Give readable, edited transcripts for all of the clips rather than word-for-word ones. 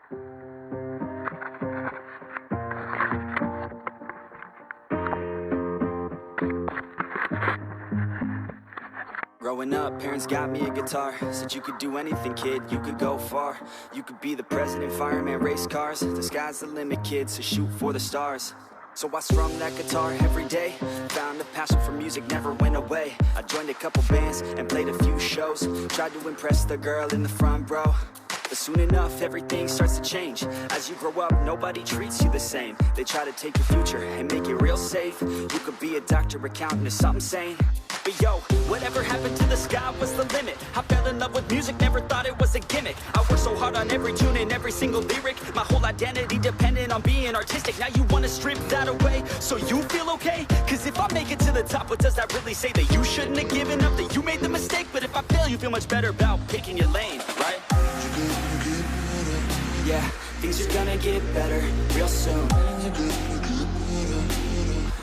Growing up, parents got me a guitar. Said you could do anything, kid, you could go far. You could be the president, fireman, race cars. The sky's the limit, kid, so shoot for the stars. So I strummed that guitar every day. Found a passion for music, never went away. I joined a couple bands and played a few shows. Tried to impress the girl in the front row. But soon enough, everything starts to change. As you grow up, nobody treats you the same. They try to take your future and make it real safe. You could be a doctor, accountant, or something sane. But yo, whatever happened to the sky was the limit. I fell in love with music, never thought it was a gimmick. I worked so hard on every tune and every single lyric. My whole identity depended on being artistic. Now you wanna strip that away, so you feel okay? Cause if I make it to the top, what does that really say? That you shouldn't have given up, that you made the mistake? But if I fail, you feel much better about picking your lane, right? Yeah, things are gonna get better real soon.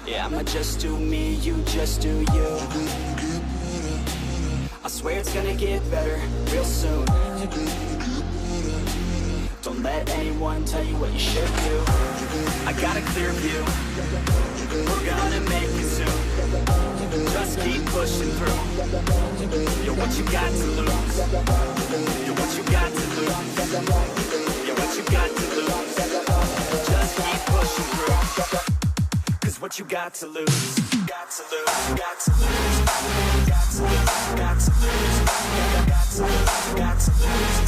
Yeah, I'ma just do me, you just do you. I swear it's gonna get better real soon. Don't let anyone tell you what you should do. I got a clear view, we're gonna make it soon. Just keep pushing through. You're what you got to lose. You're what you got to lose. You're what you got to lose. Just keep pushing through. Cause what you got to lose. Got to lose. Got to lose. Got to lose. Got to lose. Got to lose. Got to lose.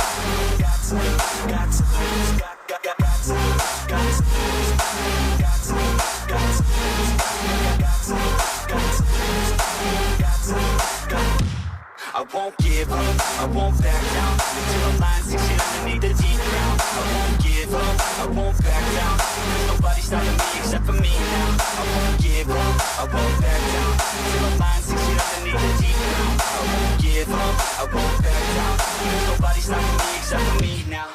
Got to lose. Got to lose. Got to lose. Got to lose. Got to lose. Got to lose. Got to lose. Got to lose. I won't give up, I won't back down till the line 6 feet underneath the deep ground. I won't give up, I won't back down. There's nobody stopping me except for me now. I won't give up, I won't back down till the line 6 feet underneath the deep ground. I won't give up, I won't back down. There's nobody stopping me except for me now.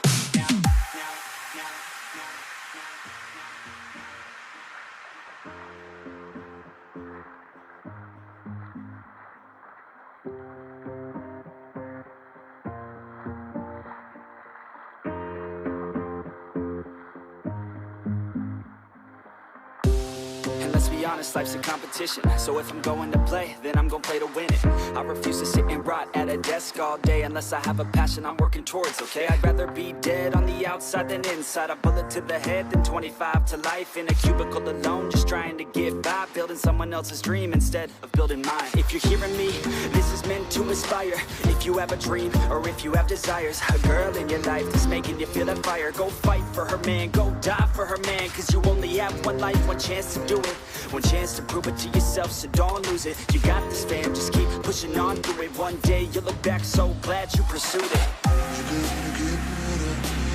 Honest, life's a competition, so if I'm going to play, then I'm gonna play to win it. I refuse to sit and rot at a desk all day unless I have a passion I'm working towards, okay? I'd rather be dead on the outside than inside. A bullet to the head than 25 to life in a cubicle alone, just trying to get by, building someone else's dream instead of building mine. If you're hearing me, this is meant to inspire. If you have a dream, or if you have desires, a girl in your life that's making you feel that fire, go fight for her man, go die for her man. Cause you only have one life, one chance to do it, one chance to prove it to yourself, so don't lose it. You got this, fam, just keep pushing on through it. One day you'll look back so glad you pursued it.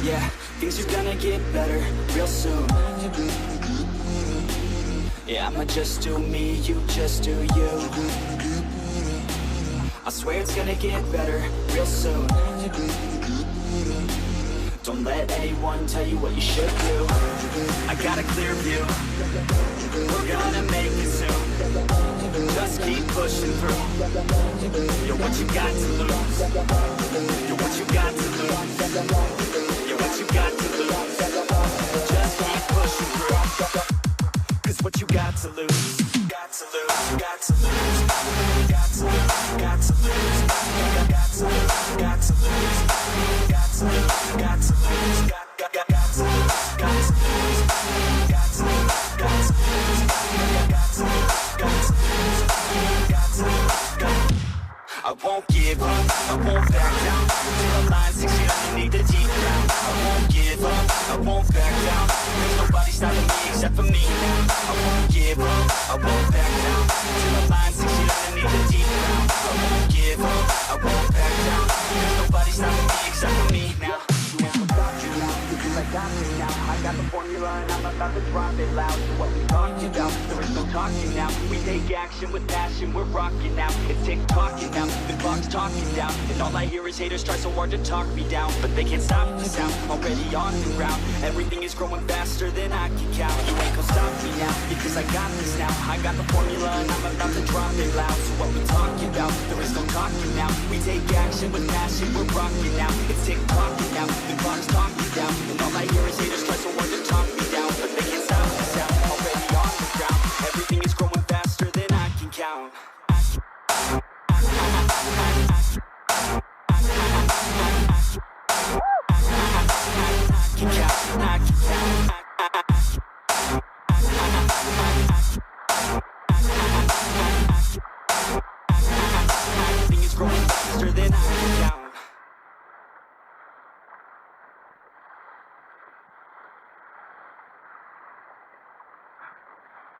Yeah, things are gonna get better real soon. Yeah, I'ma just do me, you just do you. I swear it's gonna get better real soon. Don't let anyone tell you what you should do. I got a clear view, we're gonna make it soon. Just keep pushing through. You're what you got to lose. You're what you got to lose. You're what you got to lose. Just keep pushing through. Cause what you got to lose. Got to lose. Got to lose. Got to lose. Got to lose. Got to lose. Got to lose. Got to lose. Got to lose. Got to lose. Got to lose. Got to lose. Got to lose. Got to lose. Got to lose. Got to lose. I won't give up, I won't back down till the line 6 feet underneath the deep ground. I won't give up, I won't back down. There's nobody stopping me except for me now. I won't give up, I won't back down till the line 6 feet underneath the deep ground. I won't give up, I won't back down. There's nobody stopping me except for me now. Because I got this now, I got the formula and I'm about to drop it loud. So what we talking about? There is no talking now. We take action with passion, we're rocking now. It's tick-tocking now, the clock's talking down. And all I hear is haters try so hard to talk me down, but they can't stop the sound, already on the ground. Everything is growing faster than I can count. You ain't gon' stop me now, because I got this now. I got the formula and I'm about to drop it loud. So what we talking about? There is no talking now. We take action with passion, we're rocking now. It's tick-tocking now, the clock's talking down. And all I hear is haters try so hard to talk me down, but they can't stop the sound, already on the ground. Everything is growing faster than I can count.